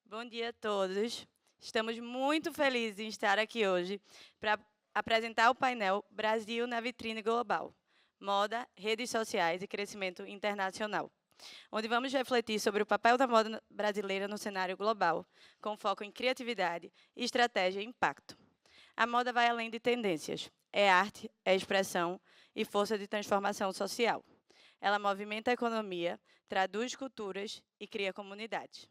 Bom dia a todos. Estamos muito felizes em estar aqui hoje para apresentar o painel Brasil na Vitrine Global, Moda, Redes Sociais e Crescimento Internacional, onde vamos refletir sobre o papel da moda brasileira no cenário global, com foco em criatividade, estratégia e impacto. A moda vai além de tendências, é arte, é expressão e força de transformação social. Ela movimenta a economia, traduz culturas e cria comunidades.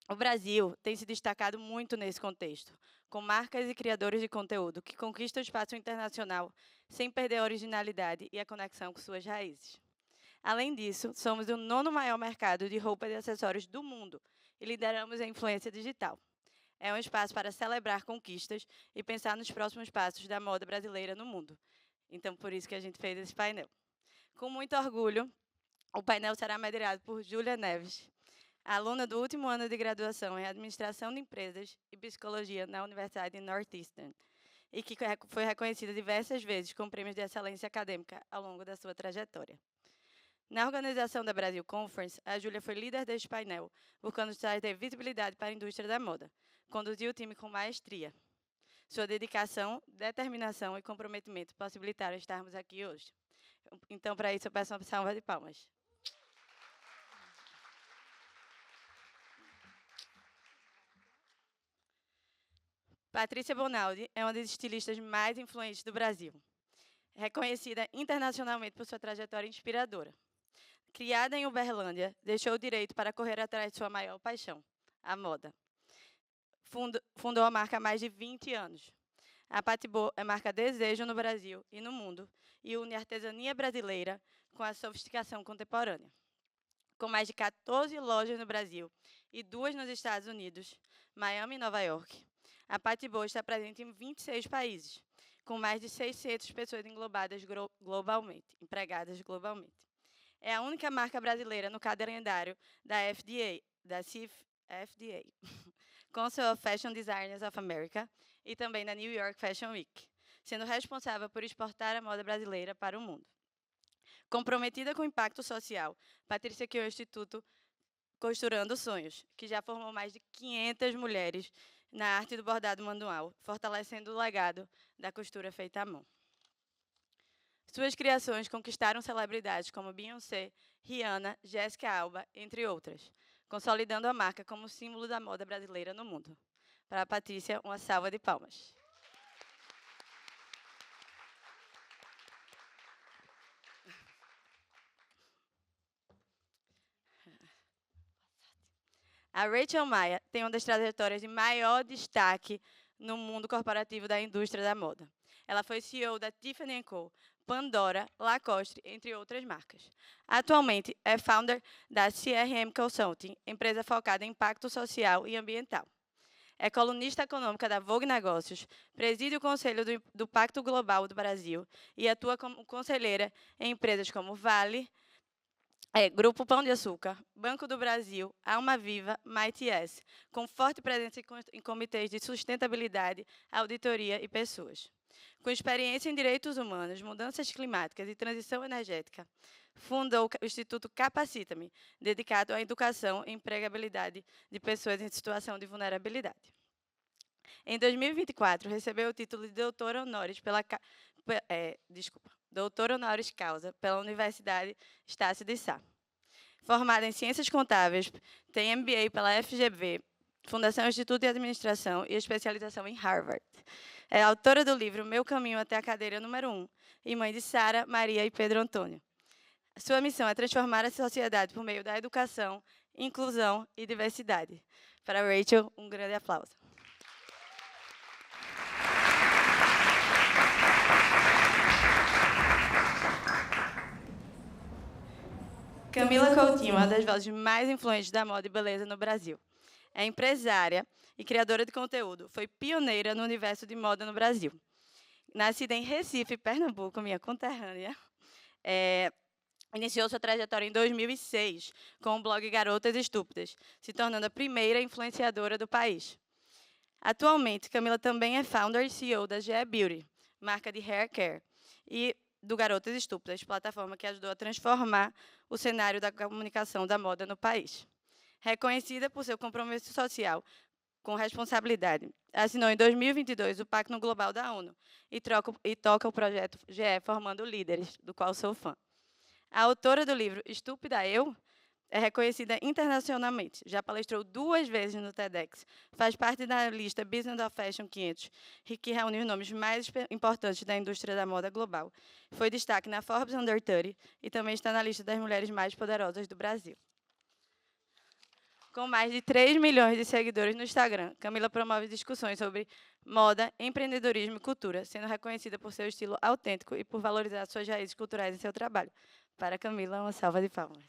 O Brasil tem se destacado muito nesse contexto, com marcas e criadores de conteúdo que conquistam o espaço internacional sem perder a originalidade e a conexão com suas raízes. Além disso, somos o 9º maior mercado de roupas e acessórios do mundo e lideramos a influência digital. É um espaço para celebrar conquistas e pensar nos próximos passos da moda brasileira no mundo. Então, por isso que a gente fez esse painel. Com muito orgulho, o painel será moderado por Júlia Neves, aluna do último ano de graduação em Administração de Empresas e Psicologia na Universidade Northeastern, e que foi reconhecida diversas vezes com prêmios de excelência acadêmica ao longo da sua trajetória. Na organização da Brasil Conference, a Júlia foi líder deste painel, buscando trazer visibilidade para a indústria da moda. Conduziu o time com maestria. Sua dedicação, determinação e comprometimento possibilitaram estarmos aqui hoje. Então, para isso, eu peço uma salva de palmas. Patrícia Bonaldi é uma das estilistas mais influentes do Brasil, reconhecida internacionalmente por sua trajetória inspiradora. Criada em Uberlândia, deixou o direito para correr atrás de sua maior paixão, a moda. Fundou a marca há mais de 20 anos. A Patibô é marca desejo no Brasil e no mundo e une a artesania brasileira com a sofisticação contemporânea. Com mais de 14 lojas no Brasil e 2 nos Estados Unidos, Miami e Nova York, a Patibô está presente em 26 países, com mais de 600 pessoas englobadas globalmente, empregadas globalmente. É a única marca brasileira no calendário da FDA, Council of Fashion Designers of America, e também na New York Fashion Week, sendo responsável por exportar a moda brasileira para o mundo. Comprometida com o impacto social, Patrícia criou o Instituto Costurando Sonhos, que já formou mais de 500 mulheres na arte do bordado manual, fortalecendo o legado da costura feita à mão. Suas criações conquistaram celebridades como Beyoncé, Rihanna, Jessica Alba, entre outras, consolidando a marca como símbolo da moda brasileira no mundo. Para a Patrícia, uma salva de palmas. A Rachel Maia tem uma das trajetórias de maior destaque no mundo corporativo da indústria da moda. Ela foi CEO da Tiffany & Co., Pandora, Lacoste, entre outras marcas. Atualmente, é founder da CRM Consulting, empresa focada em impacto social e ambiental. É colunista econômica da Vogue Negócios, preside o Conselho do Pacto Global do Brasil e atua como conselheira em empresas como Vale, Grupo Pão de Açúcar, Banco do Brasil, Alma Viva, Mighty S, com forte presença em comitês de sustentabilidade, auditoria e pessoas. Com experiência em direitos humanos, mudanças climáticas e transição energética, fundou o Instituto Capacita-me, dedicado à educação e empregabilidade de pessoas em situação de vulnerabilidade. Em 2024, recebeu o título de doutora honoris causa pela Universidade Estácio de Sá. Formada em Ciências Contábeis, tem MBA pela FGV, Fundação Instituto de Administração e especialização em Harvard. É autora do livro Meu Caminho até a Cadeira número 1 e mãe de Sara, Maria e Pedro Antônio. Sua missão é transformar a sociedade por meio da educação, inclusão e diversidade. Para Rachel, um grande aplauso. Camila Coutinho, uma das vozes mais influentes da moda e beleza no Brasil. É empresária e criadora de conteúdo. Foi pioneira no universo de moda no Brasil. Nascida em Recife, Pernambuco, minha conterrânea, iniciou sua trajetória em 2006 com o blog Garotas Estúpidas, se tornando a primeira influenciadora do país. Atualmente, Camila também é founder e CEO da GE Beauty, marca de hair care, e do Garotas Estúpidas, plataforma que ajudou a transformar o cenário da comunicação da moda no país. Reconhecida por seu compromisso social com responsabilidade, assinou em 2022 o Pacto Global da ONU e toca o projeto GE Formando Líderes, do qual sou fã. A autora do livro Estúpida Eu é reconhecida internacionalmente. Já palestrou 2 vezes no TEDx. Faz parte da lista Business of Fashion 500, que reúne os nomes mais importantes da indústria da moda global. Foi destaque na Forbes Under 30 e também está na lista das mulheres mais poderosas do Brasil. Com mais de 3 milhões de seguidores no Instagram, Camila promove discussões sobre moda, empreendedorismo e cultura, sendo reconhecida por seu estilo autêntico e por valorizar suas raízes culturais em seu trabalho. Para Camila, uma salva de palmas.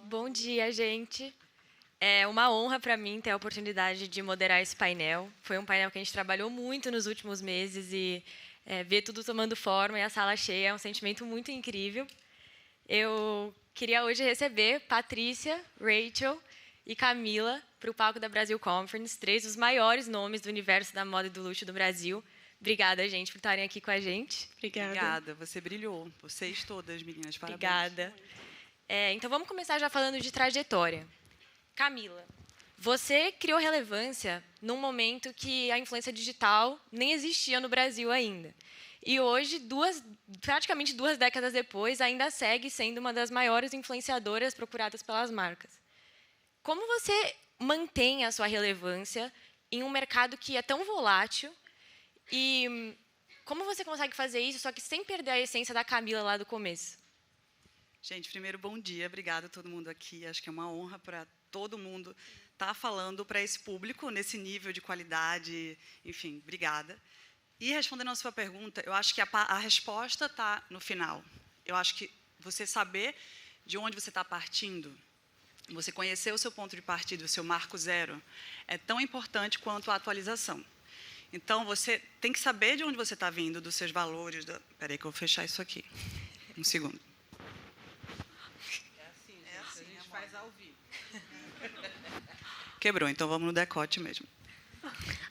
Bom dia, gente. É uma honra para mim ter a oportunidade de moderar esse painel. Foi um painel que a gente trabalhou muito nos últimos meses e ver tudo tomando forma e a sala cheia é um sentimento muito incrível. Eu queria hoje receber Patrícia, Rachel e Camila para o palco da Brasil Conference, 3 dos maiores nomes do universo da moda e do luxo do Brasil. Obrigada, gente, por estarem aqui com a gente. Obrigada, você brilhou. Vocês todas, meninas, parabéns. Obrigada. Então, vamos começar já falando de trajetória. Camila, você criou relevância num momento que a influência digital nem existia no Brasil ainda. E hoje, praticamente 2 décadas depois, ainda segue sendo uma das maiores influenciadoras procuradas pelas marcas. Como você mantém a sua relevância em um mercado que é tão volátil? E como você consegue fazer isso, só que sem perder a essência da Camila lá do começo? Gente, primeiro, bom dia. Obrigada a todo mundo aqui. Acho que é uma honra para todo mundo estar falando para esse público, nesse nível de qualidade. Enfim, obrigada. E respondendo a sua pergunta, eu acho que a resposta está no final. Eu acho que você saber de onde você está partindo, você conhecer o seu ponto de partida, o seu marco zero, é tão importante quanto a atualização. Então, você tem que saber de onde você está vindo, dos seus valores. Espera aí que eu vou fechar isso aqui. Um segundo. É assim, a gente faz ao vivo. Quebrou, então vamos no decote mesmo.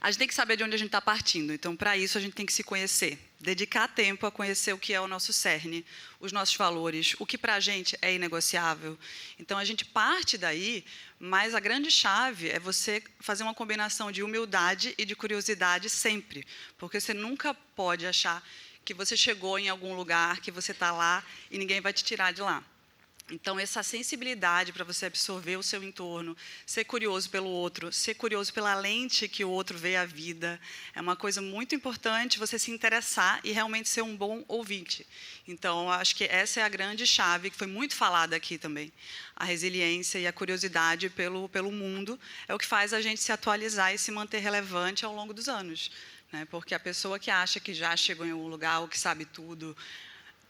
A gente tem que saber de onde a gente está partindo. Então, para isso, a gente tem que se conhecer. Dedicar tempo a conhecer o que é o nosso cerne, os nossos valores, o que para a gente é inegociável. Então, a gente parte daí, mas a grande chave é você fazer uma combinação de humildade e de curiosidade sempre. Porque você nunca pode achar que você chegou em algum lugar, que você está lá e ninguém vai te tirar de lá. Então, essa sensibilidade para você absorver o seu entorno, ser curioso pelo outro, ser curioso pela lente que o outro vê a vida, é uma coisa muito importante, você se interessar e realmente ser um bom ouvinte. Então, acho que essa é a grande chave, que foi muito falada aqui também. A resiliência e a curiosidade pelo mundo é o que faz a gente se atualizar e se manter relevante ao longo dos anos. Né? Porque a pessoa que acha que já chegou em algum lugar ou que sabe tudo,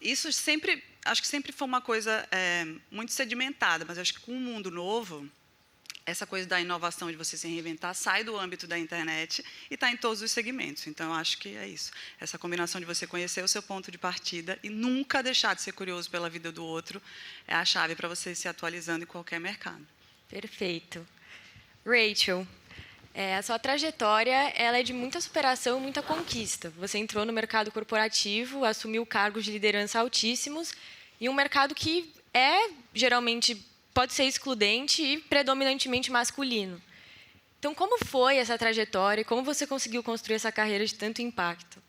isso sempre, acho que sempre foi uma coisa muito sedimentada, mas acho que com o mundo novo, essa coisa da inovação, de você se reinventar, sai do âmbito da internet e está em todos os segmentos. Então, eu acho que é isso. Essa combinação de você conhecer o seu ponto de partida e nunca deixar de ser curioso pela vida do outro é a chave para você se atualizando em qualquer mercado. Perfeito. Rachel, a sua trajetória ela é de muita superação e muita conquista. Você entrou no mercado corporativo, assumiu cargos de liderança altíssimos, em um mercado que geralmente pode ser excludente e predominantemente masculino. Então, como foi essa trajetória e como você conseguiu construir essa carreira de tanto impacto?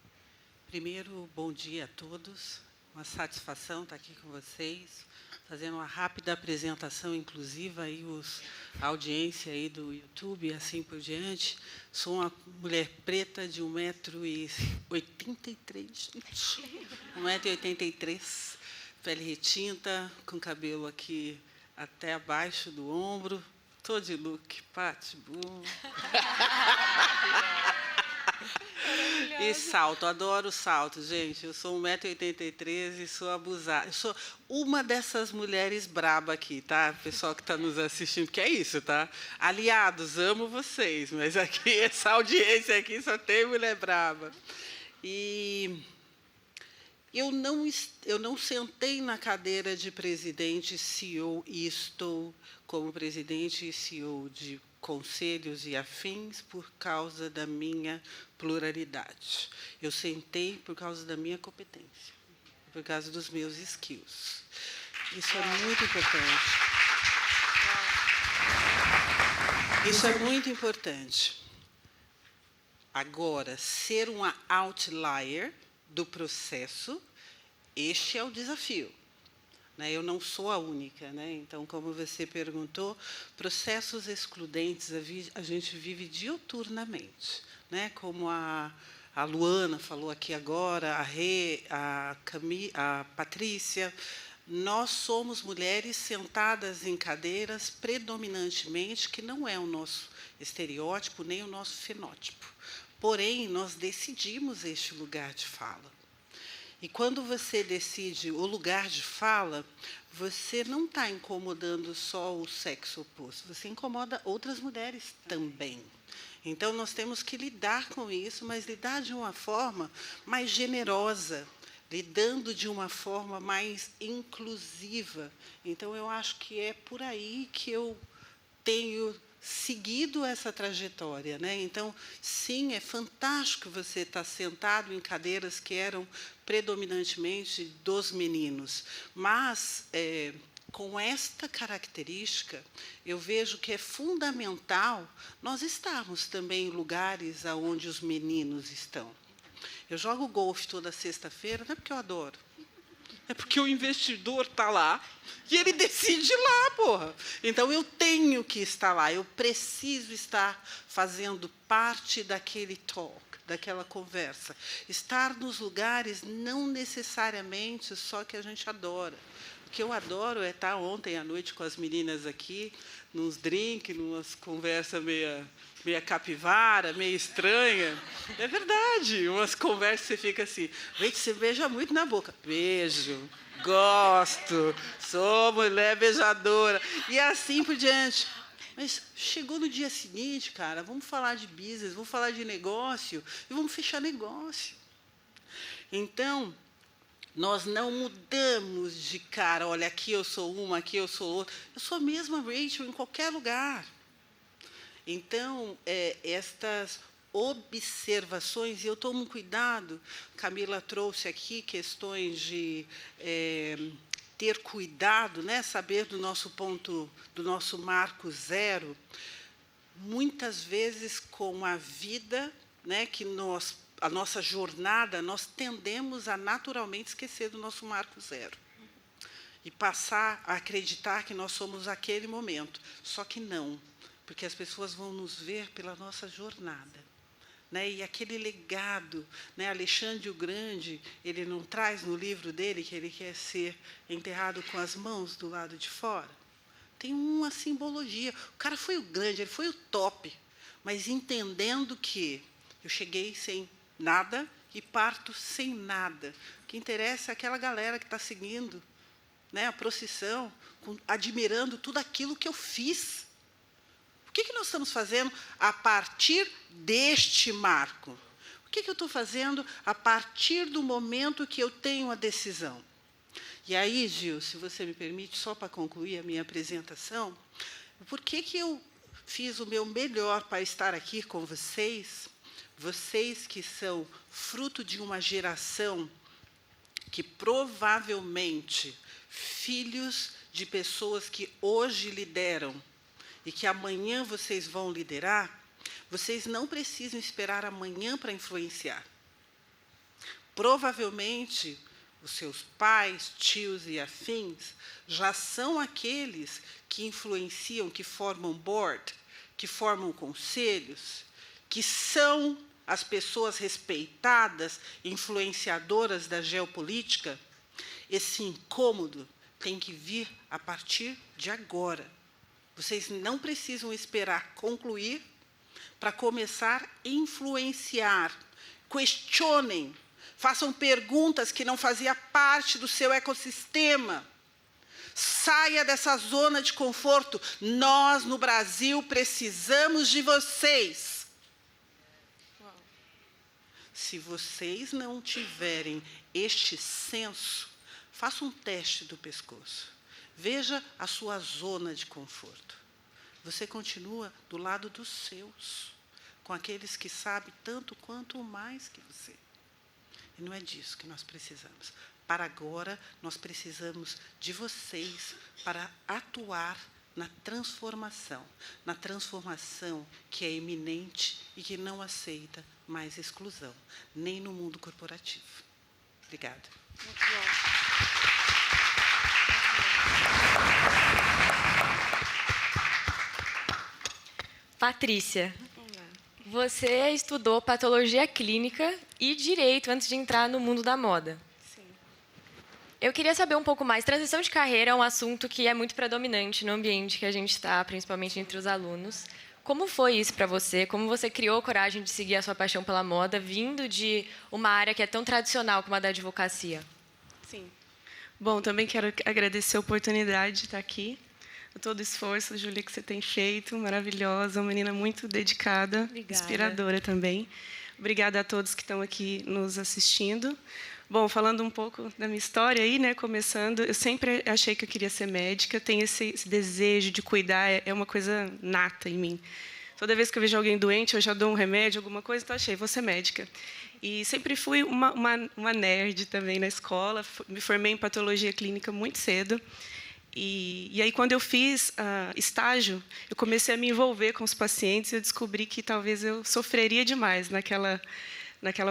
Primeiro, bom dia a todos. Uma satisfação estar aqui com vocês, fazendo uma rápida apresentação inclusiva aí a audiência aí do YouTube e assim por diante. Sou uma mulher preta de 1,83 m, 1,83 m, pele retinta, com cabelo aqui até abaixo do ombro. Estou de look Pitbull. E salto, adoro salto, gente. Eu sou 1,83 m e sou abusada. Eu sou uma dessas mulheres braba aqui, tá? Pessoal que está nos assistindo, que é isso, tá? Aliados, amo vocês, mas aqui, essa audiência aqui só tem mulher braba. E eu não sentei na cadeira de presidente CEO e estou como presidente e CEO de conselhos e afins por causa da minha pluralidade. Eu sentei por causa da minha competência, por causa dos meus skills. Isso é muito importante. Isso é muito importante. Agora, ser uma outlier do processo, este é o desafio. Eu não sou a única. Então, como você perguntou, processos excludentes a gente vive diuturnamente. Como a Luana falou aqui agora, a Rê, a Patrícia, nós somos mulheres sentadas em cadeiras predominantemente, que não é o nosso estereótipo nem o nosso fenótipo. Porém, nós decidimos este lugar de fala. E quando você decide o lugar de fala, você não está incomodando só o sexo oposto, você incomoda outras mulheres também. Então, nós temos que lidar com isso, mas lidar de uma forma mais generosa, lidando de uma forma mais inclusiva. Então, eu acho que é por aí que eu tenho seguido essa trajetória. Então, sim, é fantástico você estar sentado em cadeiras que eram predominantemente dos meninos, mas, com esta característica, eu vejo que é fundamental nós estarmos também em lugares onde os meninos estão. Eu jogo golfe toda sexta-feira, não é porque eu adoro, é porque o investidor está lá e ele decide lá, porra. Então, eu tenho que estar lá, eu preciso estar fazendo parte daquele talk, daquela conversa. Estar nos lugares não necessariamente só que a gente adora. O que eu adoro é estar ontem à noite com as meninas aqui, nos drinks, numas conversas meia capivara, meio estranha. É verdade, umas conversas que você fica assim, gente, você beija muito na boca. Beijo, gosto, sou mulher beijadora. E assim por diante. Mas chegou no dia seguinte, cara, vamos falar de business, vamos falar de negócio e vamos fechar negócio. Então, nós não mudamos de cara, olha, aqui eu sou uma, aqui eu sou outra. Eu sou a mesma Rachel em qualquer lugar. Então, estas observações, e eu tomo cuidado, Camila trouxe aqui questões de ter cuidado, saber do nosso ponto, do nosso marco zero, muitas vezes com a vida, que a nossa jornada, nós tendemos a naturalmente esquecer do nosso marco zero e passar a acreditar que nós somos aquele momento, só que não. Porque as pessoas vão nos ver pela nossa jornada. E aquele legado, Alexandre o Grande, ele não traz no livro dele que ele quer ser enterrado com as mãos do lado de fora? Tem uma simbologia. O cara foi o grande, ele foi o top, mas entendendo que eu cheguei sem nada e parto sem nada. O que interessa é aquela galera que está seguindo a procissão, admirando tudo aquilo que eu fiz. O que nós estamos fazendo a partir deste marco? O que eu estou fazendo a partir do momento que eu tenho a decisão? E aí, Gil, se você me permite, só para concluir a minha apresentação, por que eu fiz o meu melhor para estar aqui com vocês, vocês que são fruto de uma geração que provavelmente filhos de pessoas que hoje lideram e que amanhã vocês vão liderar, vocês não precisam esperar amanhã para influenciar. Provavelmente, os seus pais, tios e afins já são aqueles que influenciam, que formam board, que formam conselhos, que são as pessoas respeitadas, influenciadoras da geopolítica. Esse incômodo tem que vir a partir de agora. Vocês não precisam esperar concluir para começar a influenciar. Questionem, façam perguntas que não faziam parte do seu ecossistema. Saia dessa zona de conforto. Nós, no Brasil, precisamos de vocês. se vocês não tiverem este senso, faça um teste do pescoço. Veja a sua zona de conforto. Você continua do lado dos seus, com aqueles que sabem tanto quanto ou mais que você. E não é disso que nós precisamos. Para agora, nós precisamos de vocês para atuar na transformação que é iminente e que não aceita mais exclusão, nem no mundo corporativo. Obrigada. Muito bom. Patrícia, você estudou patologia clínica e direito antes de entrar no mundo da moda. Sim. Eu queria saber um pouco mais. Transição de carreira é um assunto que é muito predominante no ambiente que a gente está, principalmente entre os alunos. Como foi isso para você? Como você criou coragem de seguir a sua paixão pela moda, vindo de uma área que é tão tradicional como a da advocacia? Sim. Bom, também quero agradecer a oportunidade de estar aqui. Todo o esforço, Júlia, que você tem feito, maravilhosa, uma menina muito dedicada, Obrigada. Inspiradora também. Obrigada a todos que estão aqui nos assistindo. Bom, falando um pouco da minha história aí, né, começando, eu sempre achei que eu queria ser médica, tenho esse desejo de cuidar, é uma coisa nata em mim. Toda vez que eu vejo alguém doente, eu já dou um remédio, alguma coisa, então achei, vou ser médica. E sempre fui uma nerd também na escola, me formei em patologia clínica muito cedo. E aí, quando eu fiz estágio, eu comecei a me envolver com os pacientes e eu descobri que talvez eu sofreria demais naquela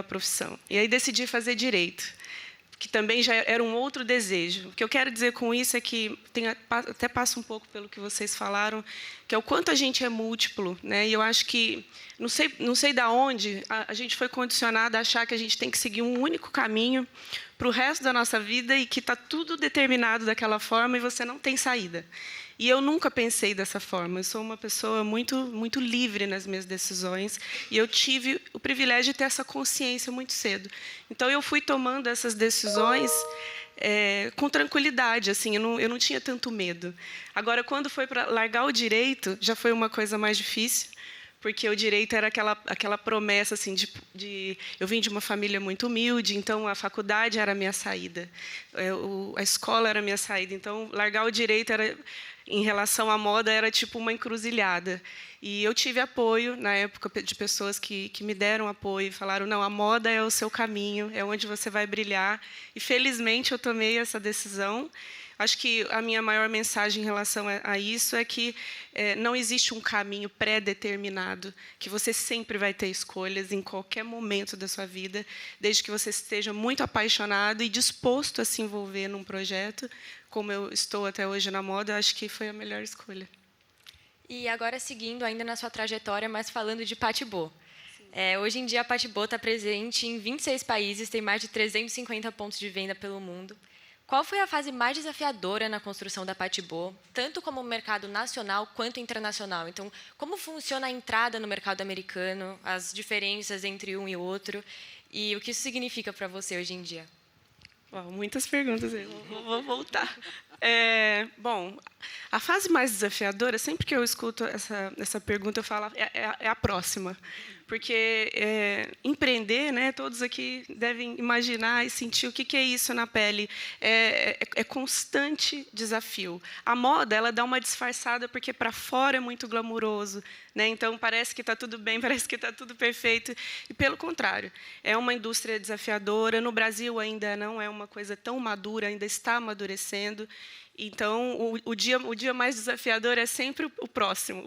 profissão. E aí decidi fazer direito, que também já era um outro desejo. O que eu quero dizer com isso é que até passa um pouco pelo que vocês falaram, que é o quanto a gente é múltiplo, né? E eu acho que não sei da onde a gente foi condicionado a achar que a gente tem que seguir um único caminho para o resto da nossa vida e que está tudo determinado daquela forma e você não tem saída. E eu nunca pensei dessa forma. Eu sou uma pessoa muito livre nas minhas decisões e eu tive o privilégio de ter essa consciência muito cedo. Então, eu fui tomando essas decisões com tranquilidade, assim, eu não tinha tanto medo. Agora, quando foi para largar o direito, já foi uma coisa mais difícil, porque o direito era aquela promessa assim eu vim de uma família muito humilde, então a faculdade era a minha saída, a escola era a minha saída, então largar o direito era, em relação à moda, era tipo uma encruzilhada. E eu tive apoio na época de pessoas que me deram apoio e falaram, não, a moda é o seu caminho, é onde você vai brilhar. E felizmente eu tomei essa decisão. Acho que a minha maior mensagem em relação a isso é que não existe um caminho pré-determinado, que você sempre vai ter escolhas em qualquer momento da sua vida, desde que você esteja muito apaixonado e disposto a se envolver num projeto, como eu estou até hoje na moda, acho que foi a melhor escolha. E agora, seguindo ainda na sua trajetória, mas falando de Patibô. Hoje em dia, a Patibô está presente em 26 países, tem mais de 350 pontos de venda pelo mundo. Qual foi a fase mais desafiadora na construção da Patibô, tanto como mercado nacional quanto internacional? Então, como funciona a entrada no mercado americano, as diferenças entre um e outro, e o que isso significa para você hoje em dia? Uau, muitas perguntas aí, vou voltar. Bom, a fase mais desafiadora, sempre que eu escuto essa pergunta, eu falo, é a próxima. Porque empreender, né, todos aqui devem imaginar e sentir o que é isso na pele. É constante desafio. A moda, ela dá uma disfarçada, porque para fora é muito glamuroso, né? Então, parece que está tudo bem, parece que está tudo perfeito. E, pelo contrário, é uma indústria desafiadora. No Brasil, ainda não é uma coisa tão madura, ainda está amadurecendo. Então, o dia mais desafiador é sempre o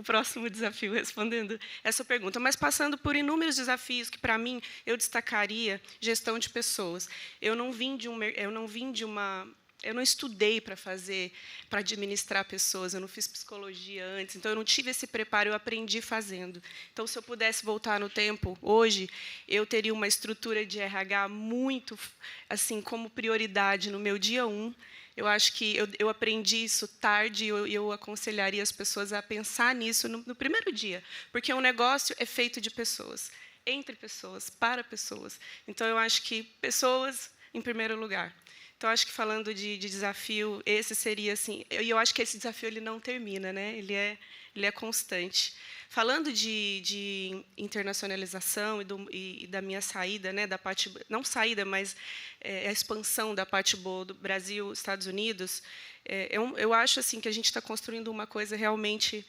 próximo desafio, respondendo essa pergunta. Mas passando por inúmeros desafios que, para mim, eu destacaria gestão de pessoas. Eu não estudei para administrar pessoas, eu não fiz psicologia antes, então eu não tive esse preparo, eu aprendi fazendo. Então, se eu pudesse voltar no tempo, hoje, eu teria uma estrutura de RH muito, assim, como prioridade no meu dia 1. Eu acho que eu aprendi isso tarde e eu aconselharia as pessoas a pensar nisso no primeiro dia, porque um negócio é feito de pessoas, entre pessoas, para pessoas. Então, eu acho que pessoas em primeiro lugar. Então, acho que falando de desafio, esse seria assim. E eu acho que esse desafio ele não termina, né? Ele é constante. Falando de internacionalização e da minha saída, né, da parte não saída, mas a expansão da parte boa do Brasil, Estados Unidos, eu acho assim que a gente está construindo uma coisa realmente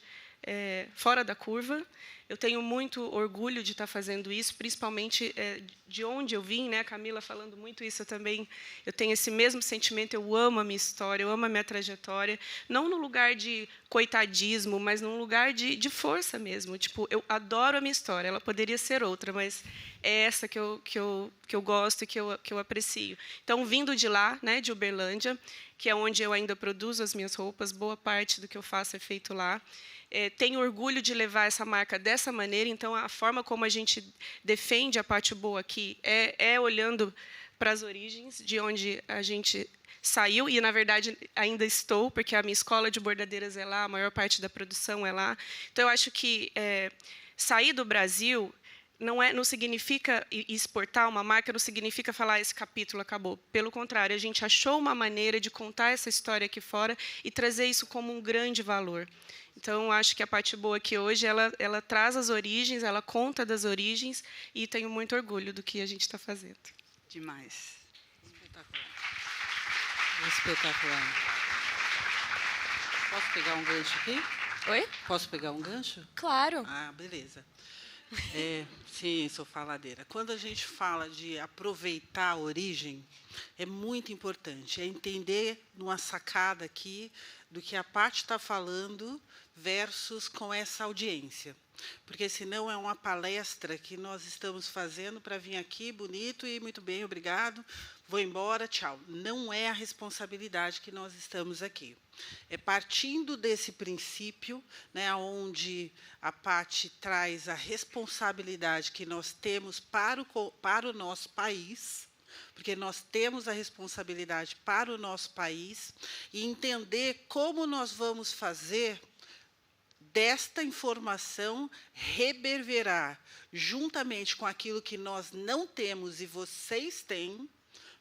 fora da curva. Eu tenho muito orgulho de estar fazendo isso, principalmente de onde eu vim, né? A Camila falando muito isso, eu tenho esse mesmo sentimento. Eu amo a minha história, eu amo a minha trajetória, não no lugar de coitadismo, mas num lugar de força mesmo. Tipo, eu adoro a minha história. Ela poderia ser outra, mas é essa que eu gosto e que eu aprecio. Então, vindo de lá, né, de Uberlândia, que é onde eu ainda produzo as minhas roupas, boa parte do que eu faço é feito lá. Tenho orgulho de levar essa marca dessa maneira, então a forma como a gente defende a parte boa aqui é olhando para as origens, de onde a gente saiu, e, na verdade, ainda estou, porque a minha escola de bordadeiras é lá, a maior parte da produção é lá. Então, eu acho que sair do Brasil não significa exportar uma marca, não significa falar esse capítulo acabou. Pelo contrário, a gente achou uma maneira de contar essa história aqui fora e trazer isso como um grande valor. Então, acho que a parte boa aqui hoje, ela traz as origens, ela conta das origens, e tenho muito orgulho do que a gente está fazendo. Demais. Espetacular. Espetacular. Posso pegar um gancho aqui? Oi? Posso pegar um gancho? Claro. Ah, beleza. Sim, sou faladeira. Quando a gente fala de aproveitar a origem, é muito importante. É entender numa sacada aqui do que a Paty está falando versus com essa audiência. Porque, senão, é uma palestra que nós estamos fazendo para vir aqui, bonito, e muito bem, obrigado, vou embora, tchau. Não é a responsabilidade que nós estamos aqui. É partindo desse princípio, né, onde a Paty traz a responsabilidade que nós temos para o nosso país, porque nós temos a responsabilidade para o nosso país, e entender como nós vamos fazer desta informação reverberar, juntamente com aquilo que nós não temos e vocês têm,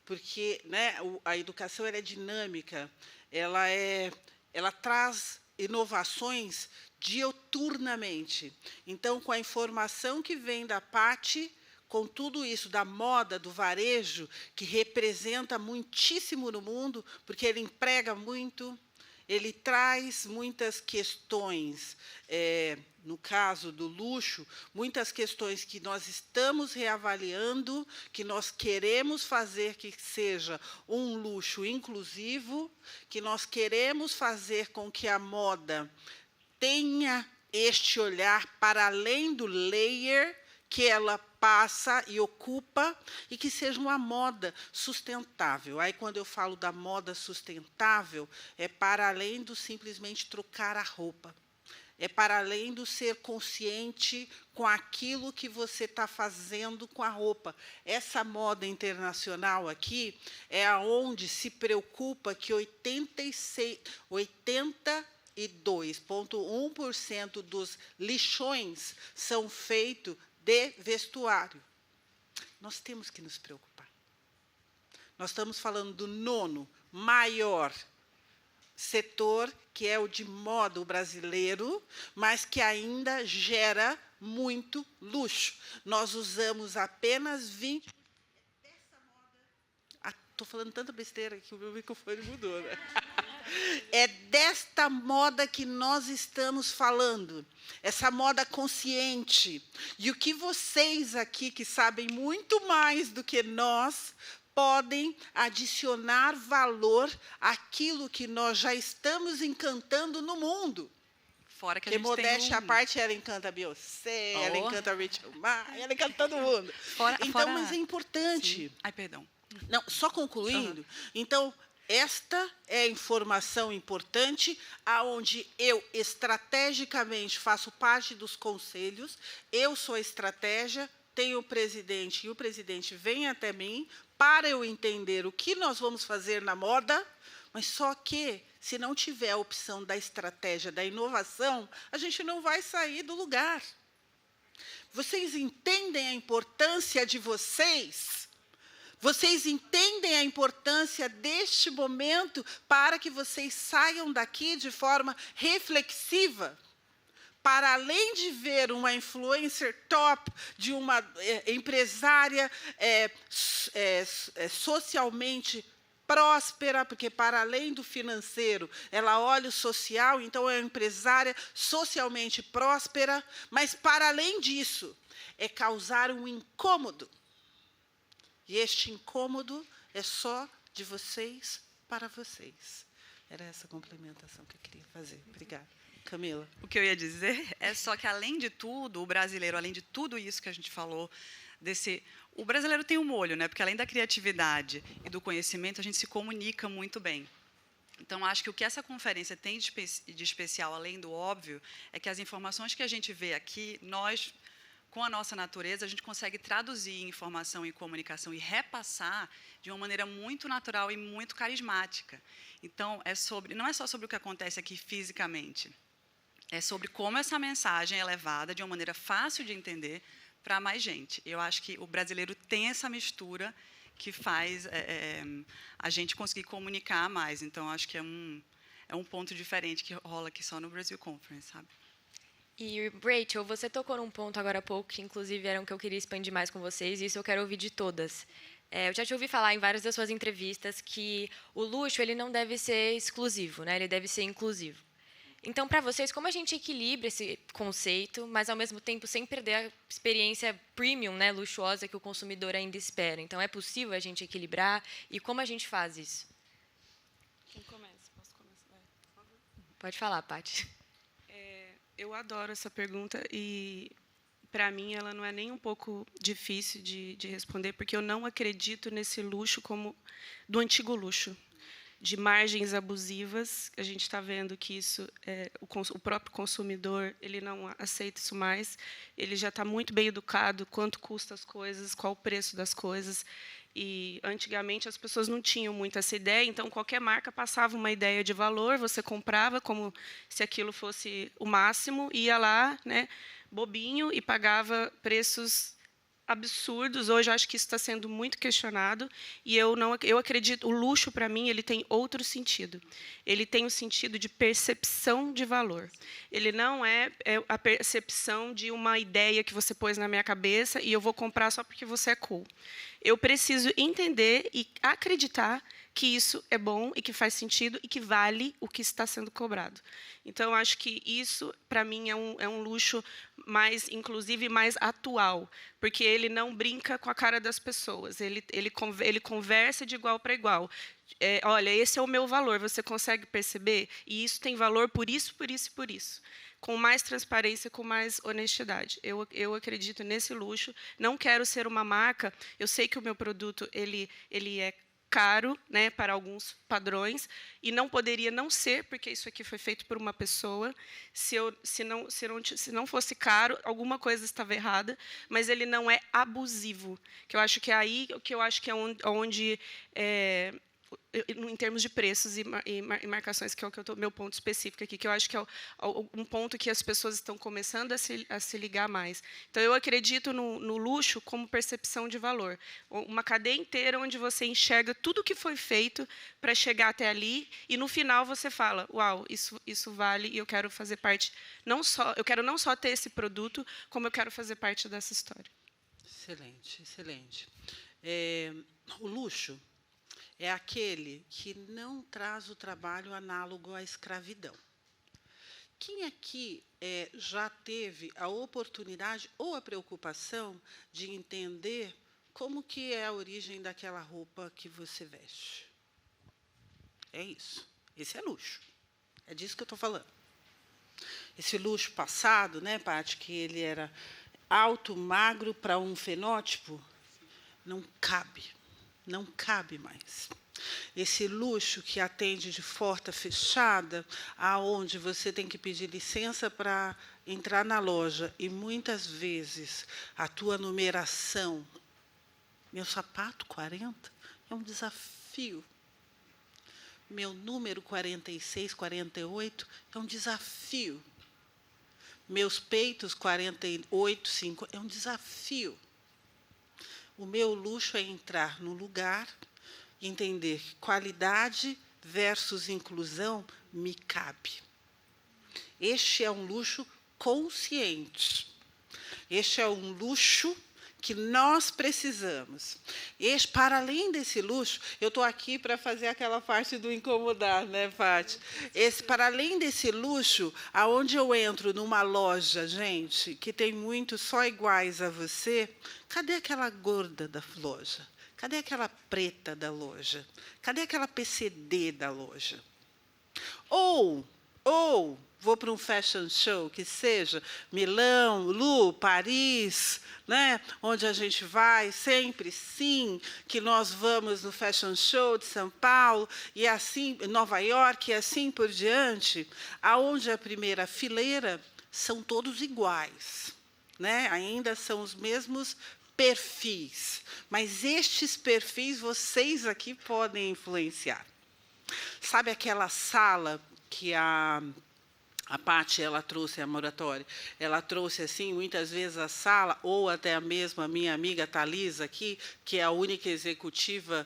porque, né, a educação ela é dinâmica, ela traz inovações diuturnamente. Então, com a informação que vem da Paty, com tudo isso da moda, do varejo, que representa muitíssimo no mundo, porque ele emprega muito, ele traz muitas questões, no caso do luxo, muitas questões que nós estamos reavaliando, que nós queremos fazer que seja um luxo inclusivo, que nós queremos fazer com que a moda tenha este olhar para além do layer que ela passa e ocupa, e que seja uma moda sustentável. Aí, quando eu falo da moda sustentável, é para além do simplesmente trocar a roupa. É para além do ser consciente com aquilo que você está fazendo com a roupa. Essa moda internacional aqui é onde se preocupa que 82,1% dos lixões são feitos de vestuário. Nós temos que nos preocupar. Nós estamos falando do 9º maior setor, que é o de moda o brasileiro, mas que ainda gera muito luxo. Nós usamos apenas 20%. Dessa moda. Estou falando tanta besteira que o meu microfone mudou, né? É desta moda que nós estamos falando, essa moda consciente. E o que vocês aqui, que sabem muito mais do que nós, podem adicionar valor àquilo que nós já estamos encantando no mundo. Fora que a Porque gente modéstia à tem parte, ela encanta a Beyoncé, ela encanta a Rachel Martin, ela encanta todo mundo. Mas é importante. Sim. Ai, perdão. Não, só concluindo. Então, esta é a informação importante, aonde eu, estrategicamente, faço parte dos conselhos, eu sou a estratégia, tenho o presidente, e o presidente vem até mim para eu entender o que nós vamos fazer na moda, mas só que, se não tiver a opção da estratégia, da inovação, a gente não vai sair do lugar. Vocês entendem a importância de vocês? Vocês entendem a importância deste momento para que vocês saiam daqui de forma reflexiva? Para além de ver uma influencer top, de uma empresária socialmente próspera, porque para além do financeiro, ela olha o social, então é uma empresária socialmente próspera, mas para além disso, é causar um incômodo. E este incômodo é só de vocês para vocês. Era essa complementação que eu queria fazer. Obrigada. Camila. O que eu ia dizer é só que, além de tudo, o brasileiro, além de tudo isso que a gente falou, o brasileiro tem um molho, né? Porque, além da criatividade e do conhecimento, a gente se comunica muito bem. Então, acho que o que essa conferência tem de especial, além do óbvio, é que as informações que a gente vê aqui, nós, com a nossa natureza, a gente consegue traduzir em informação e comunicação e repassar de uma maneira muito natural e muito carismática. Então, não é só sobre o que acontece aqui fisicamente, é sobre como essa mensagem é levada de uma maneira fácil de entender para mais gente. Eu acho que o brasileiro tem essa mistura que faz a gente conseguir comunicar mais. Então, acho que é um ponto diferente que rola aqui só no Brasil Conference, sabe? E, Rachel, você tocou num ponto agora há pouco, que inclusive era um que eu queria expandir mais com vocês, e isso eu quero ouvir de todas. Eu já te ouvi falar em várias das suas entrevistas que o luxo ele não deve ser exclusivo, né? Ele deve ser inclusivo. Então, para vocês, como a gente equilibra esse conceito, mas, ao mesmo tempo, sem perder a experiência premium, né, luxuosa, que o consumidor ainda espera? Então, é possível a gente equilibrar? E como a gente faz isso? Quem começa? Posso começar? Vai, por favor. Pode falar, Paty. Eu adoro essa pergunta e, para mim, ela não é nem um pouco difícil de responder, porque eu não acredito nesse luxo como do antigo luxo, de margens abusivas. A gente está vendo que isso o próprio consumidor ele não aceita isso mais. Ele já está muito bem educado quanto custa as coisas, qual o preço das coisas. E antigamente as pessoas não tinham muito essa ideia, então qualquer marca passava uma ideia de valor, você comprava como se aquilo fosse o máximo, ia lá, né, bobinho, e pagava preços absurdos. Hoje eu acho que isso está sendo muito questionado e eu acredito, o luxo para mim ele tem outro sentido. Ele tem o sentido de percepção de valor. Ele não é a percepção de uma ideia que você pôs na minha cabeça e eu vou comprar só porque você é cool. Eu preciso entender e acreditar que isso é bom e que faz sentido e que vale o que está sendo cobrado. Então, eu acho que isso, para mim, é um luxo mais inclusive mais atual, porque ele não brinca com a cara das pessoas, ele conversa de igual para igual. Olha, esse é o meu valor, você consegue perceber? E isso tem valor por isso, por isso e por isso. Com mais transparência, com mais honestidade. Eu acredito nesse luxo. Não quero ser uma marca. Eu sei que o meu produto ele é caro, né, para alguns padrões, e não poderia não ser, porque isso aqui foi feito por uma pessoa. Se não fosse caro, alguma coisa estava errada, mas ele não é abusivo. Que eu acho que é aí que eu acho que é onde em termos de preços e marcações, que é o meu ponto específico aqui, que eu acho que é um ponto que as pessoas estão começando a se ligar mais. Então, eu acredito no luxo como percepção de valor. Uma cadeia inteira onde você enxerga tudo o que foi feito para chegar até ali, e, no final, você fala, uau, isso vale, e eu quero fazer parte, eu quero não só ter esse produto, como eu quero fazer parte dessa história. Excelente, excelente. O luxo é aquele que não traz o trabalho análogo à escravidão. Quem aqui já teve a oportunidade ou a preocupação de entender como que é a origem daquela roupa que você veste? É isso. Esse é luxo. É disso que eu estou falando. Esse luxo passado, né, Paty, que ele era alto, magro para um fenótipo, não cabe. Não cabe mais. Esse luxo que atende de porta fechada, aonde você tem que pedir licença para entrar na loja, e muitas vezes a tua numeração, meu sapato 40, é um desafio. Meu número 46, 48 é um desafio. Meus peitos 48, 5 é um desafio. O meu luxo é entrar no lugar, entender que qualidade versus inclusão me cabe. Este é um luxo consciente. Este é um luxo que nós precisamos. Para além desse luxo, eu estou aqui para fazer aquela parte do incomodar, né, Paty? Para além desse luxo, aonde eu entro numa loja, gente, que tem muitos só iguais a você, cadê aquela gorda da loja? Cadê aquela preta da loja? Cadê aquela PCD da loja? Ou vou para um fashion show, que seja Milão, Paris, né? Onde a gente vai, sempre sim, que nós vamos no fashion show de São Paulo, e assim, Nova York, e assim por diante, aonde a primeira fileira são todos iguais, né? Ainda são os mesmos perfis, mas estes perfis vocês aqui podem influenciar. Sabe aquela sala que a Paty, ela trouxe a moratória, ela trouxe, assim, muitas vezes a sala, ou até mesmo a minha amiga Thalisa aqui, que é a única executiva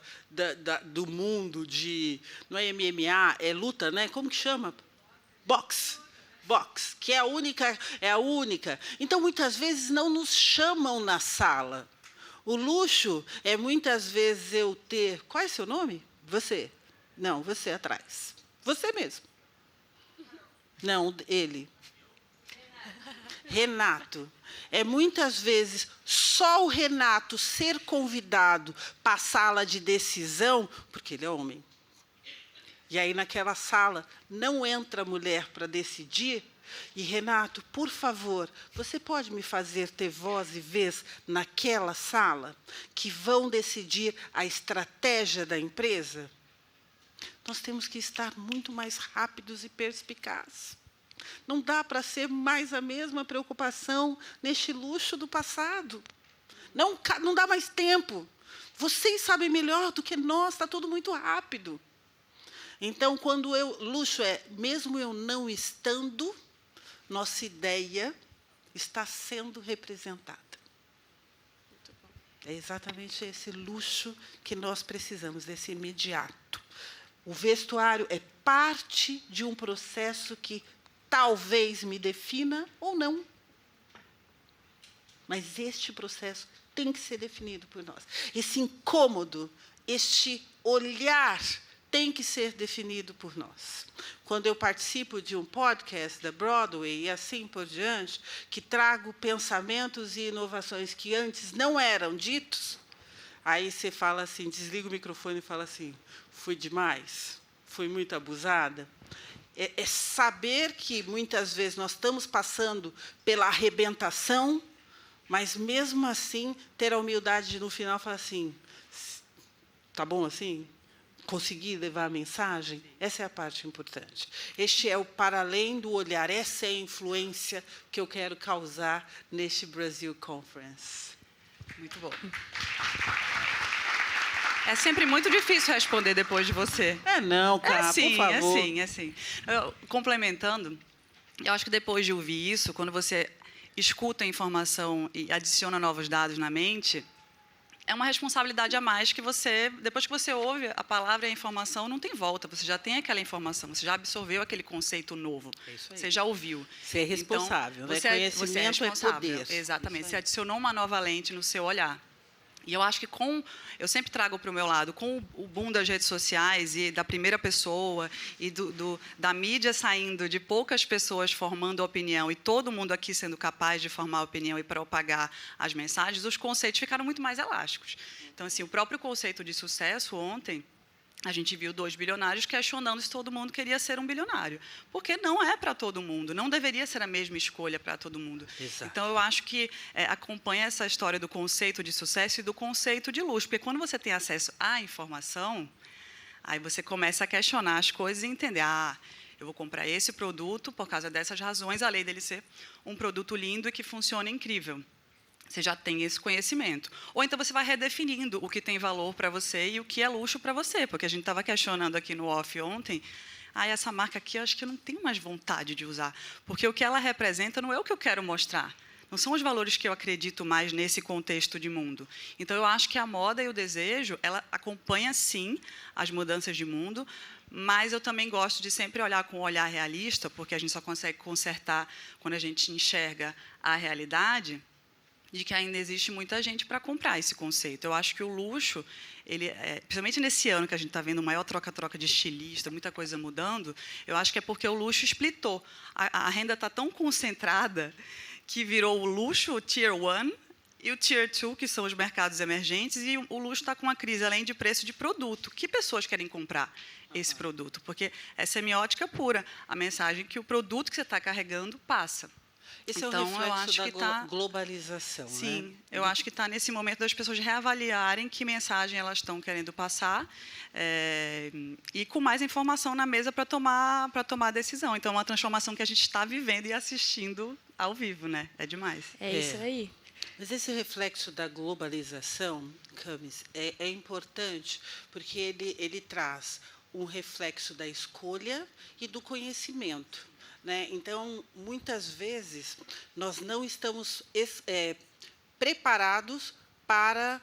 do mundo de, não é MMA, é luta, né? Como que chama? Boxe, que é a única. Então, muitas vezes, não nos chamam na sala. O luxo é, muitas vezes, eu ter... Qual é seu nome? Você. Não, você atrás. Você mesmo. Não, ele. Renato. É muitas vezes só o Renato ser convidado para a sala de decisão, porque ele é homem. E aí, naquela sala, não entra mulher para decidir. E, Renato, por favor, você pode me fazer ter voz e vez naquela sala que vão decidir a estratégia da empresa? Nós temos que estar muito mais rápidos e perspicazes. Não dá para ser mais a mesma preocupação neste luxo do passado. Não dá mais tempo. Vocês sabem melhor do que nós, está tudo muito rápido. Então, luxo é, mesmo eu não estando, nossa ideia está sendo representada. É exatamente esse luxo que nós precisamos, desse imediato. O vestuário é parte de um processo que talvez me defina ou não. Mas este processo tem que ser definido por nós. Esse incômodo, este olhar tem que ser definido por nós. Quando eu participo de um podcast da Broadway e assim por diante, que trago pensamentos e inovações que antes não eram ditos, aí você fala assim, desliga o microfone e fala assim, fui demais, fui muito abusada. É saber que, muitas vezes, nós estamos passando pela arrebentação, mas, mesmo assim, ter a humildade de, no final, falar assim, tá bom assim? Consegui levar a mensagem? Essa é a parte importante. Este é o para além do olhar, essa é a influência que eu quero causar neste Brasil Conference. Muito bom. É sempre muito difícil responder depois de você. Não, cara, por favor. É sim. Complementando, eu acho que depois de ouvir isso, quando você escuta a informação e adiciona novos dados na mente, é uma responsabilidade a mais que você, depois que você ouve a palavra e a informação, não tem volta. Você já tem aquela informação, você já absorveu aquele conceito novo. É isso aí. Você já ouviu. Você é responsável, então, né? Conhecimento é poder. Exatamente. Você adicionou uma nova lente no seu olhar. E eu acho que eu sempre trago para o meu lado, com o boom das redes sociais e da primeira pessoa e da mídia saindo de poucas pessoas formando opinião e todo mundo aqui sendo capaz de formar opinião e propagar as mensagens, os conceitos ficaram muito mais elásticos. Então, assim, o próprio conceito de sucesso ontem, a gente viu 2 bilionários questionando se todo mundo queria ser um bilionário. Porque não é para todo mundo, não deveria ser a mesma escolha para todo mundo. Exato. Então, eu acho que acompanha essa história do conceito de sucesso e do conceito de luxo. Porque quando você tem acesso à informação, aí você começa a questionar as coisas e entender, eu vou comprar esse produto por causa dessas razões, além dele ser um produto lindo e que funciona incrível. Você já tem esse conhecimento. Ou então você vai redefinindo o que tem valor para você e o que é luxo para você. Porque a gente estava questionando aqui no off ontem, essa marca aqui eu acho que eu não tenho mais vontade de usar. Porque o que ela representa não é o que eu quero mostrar. Não são os valores que eu acredito mais nesse contexto de mundo. Então, eu acho que a moda e o desejo, ela acompanha, sim, as mudanças de mundo, mas eu também gosto de sempre olhar com um olhar realista, porque a gente só consegue consertar quando a gente enxerga a realidade de que ainda existe muita gente para comprar esse conceito. Eu acho que o luxo, principalmente nesse ano que a gente está vendo maior troca-troca de estilista, muita coisa mudando, eu acho que é porque o luxo splitou. A renda está tão concentrada que virou o luxo, o Tier 1, e o Tier 2, que são os mercados emergentes, e o luxo está com uma crise, além de preço de produto. Que pessoas querem comprar esse produto? Porque é semiótica pura, a mensagem que o produto que você está carregando passa. Esse então, é um reflexo eu acho da globalização. Sim, né? Eu acho que está nesse momento das pessoas reavaliarem que mensagem elas estão querendo passar e com mais informação na mesa para tomar decisão. Então, é uma transformação que a gente está vivendo e assistindo ao vivo, né? É demais. É isso aí. Mas esse reflexo da globalização, Camis, é importante porque ele traz um reflexo da escolha e do conhecimento. Né? Então, muitas vezes, nós não estamos preparados para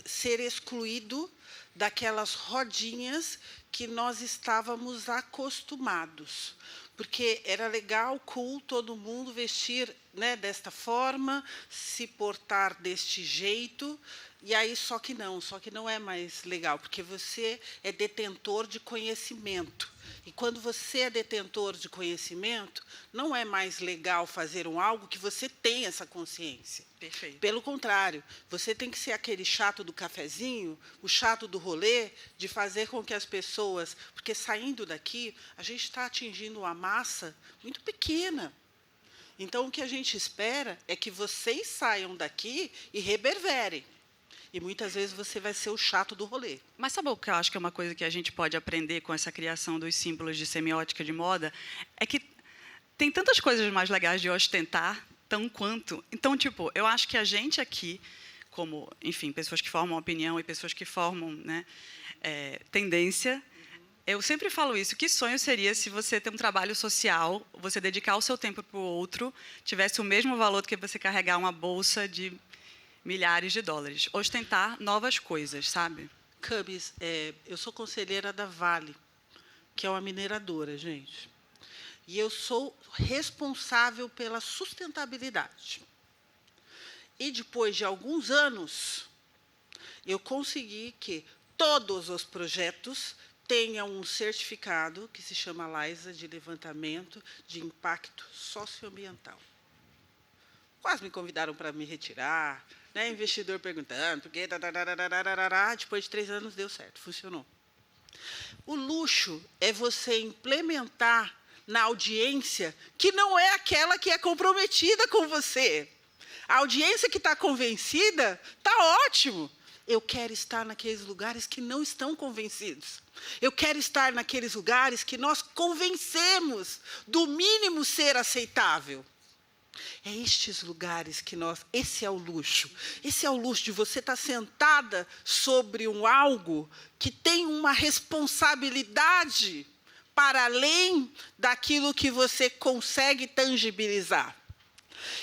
ser excluído daquelas rodinhas que nós estávamos acostumados. Porque era legal, cool, todo mundo vestir, né, desta forma, se portar deste jeito, e aí só que não é mais legal, porque você é detentor de conhecimento. E quando você é detentor de conhecimento, não é mais legal fazer algo que você tem essa consciência. Perfeito. Pelo contrário, você tem que ser aquele chato do cafezinho, o chato do rolê, de fazer com que as pessoas... Porque saindo daqui, a gente está atingindo uma massa muito pequena. Então, o que a gente espera é que vocês saiam daqui e reverberem. E muitas vezes você vai ser o chato do rolê. Mas sabe o que eu acho que é uma coisa que a gente pode aprender com essa criação dos símbolos de semiótica de moda? É que tem tantas coisas mais legais de ostentar, tão quanto. Então, tipo, eu acho que a gente aqui, como, enfim, pessoas que formam opinião e pessoas que formam, né, tendência, eu sempre falo isso. Que sonho seria se você ter um trabalho social, você dedicar o seu tempo para o outro, tivesse o mesmo valor do que você carregar uma bolsa de milhares de dólares. Ostentar novas coisas, sabe? Camis, eu sou conselheira da Vale, que é uma mineradora, gente. E eu sou responsável pela sustentabilidade. E, depois de alguns anos, eu consegui que todos os projetos tenham um certificado que se chama LISA, de levantamento de impacto socioambiental. Quase me convidaram para me retirar, né? Investidor perguntando, porque... Depois de 3 anos, deu certo, funcionou. O luxo é você implementar na audiência que não é aquela que é comprometida com você. A audiência que está convencida, está ótimo. Eu quero estar naqueles lugares que não estão convencidos. Eu quero estar naqueles lugares que nós convencemos do mínimo ser aceitável. É estes lugares que esse é o luxo. Esse é o luxo de você estar sentada sobre algo que tem uma responsabilidade para além daquilo que você consegue tangibilizar.